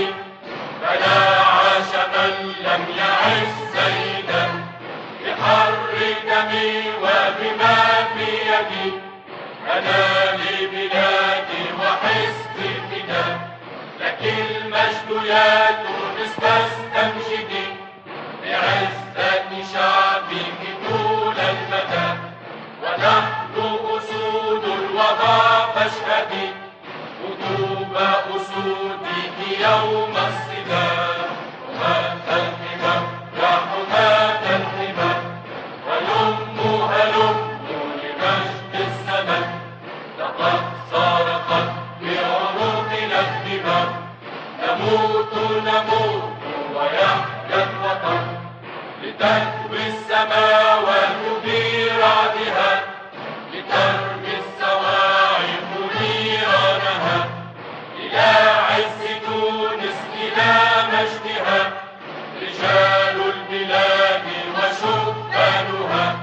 يدي، فلا عاش من لم يعش سيدا بحر دمي وبما في يدي. أنا لبلادي وحزبي فداء، لك المجد يا تونس فاستمجدي، بعزة شعبك طول المدى، ونحن أسود الوغى فاشهدي، قطوب أسودك يوم الصدام. حماة الحمى يا حماة الحمى، هلموا هلموا لمجد الزمن، لقد صرخت بعروقنا الدماء، نموت نموت ويحيا الوطن، لتكوي السماوات برعدها، لترمي الصواعق نيرانها، إلى عز تونس إلى مجدها، رجال البلاد وشبانها.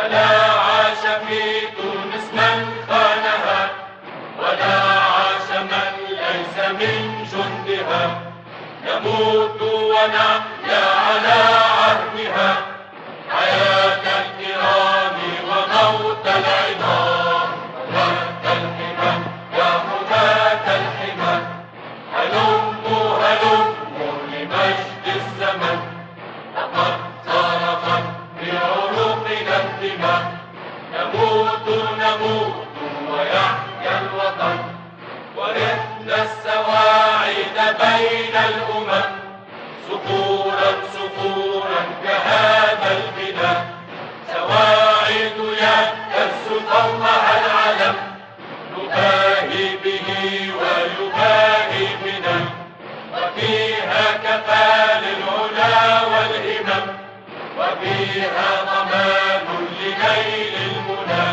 ألا عاش في تونس من خانها، ولا عاش من ليس من جندها، نموت ونحيا على عهدها، حياة الكرام وموت العظام. حماة الحمى يا حماة الحمى، هلموا هلموا لمجد الزمن، لقد صرخت بعروقنا الدماء، نموت نموت ويحيا الوطن، ورثنا السواعد بين الأمم، صخورا صخورا كهذا البناء، سواعد يهتز فوقها العلم، نباهي به ويباهي بنا، وفيها كفى للعلا والهمم، وفيها ضمان لنيل المنى،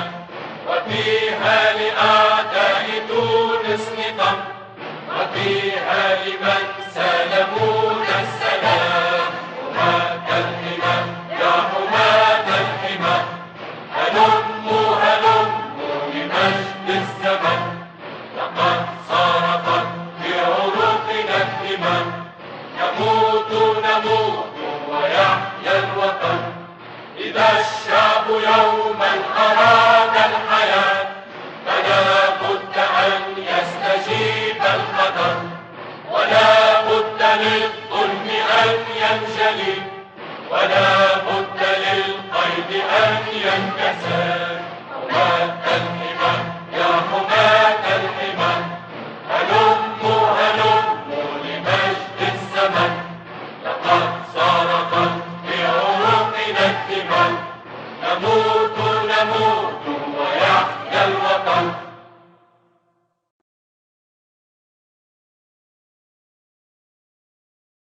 وفيها لأعداء تونس نقم، وفيها لمن سلمونا السلام. حماة الحمى يا حماة الحمى، هلموا هلموا لمجد الزمن، لقد صرخت بعروقنا الدماء، نموت نموت ويحيا الوطن. إذا الشعب يوما أراد الحياة، فلا بد أن يستجيب القدر، ولا بد للظلم أن ينجلي، ولا بد للقيد أن ينكسر.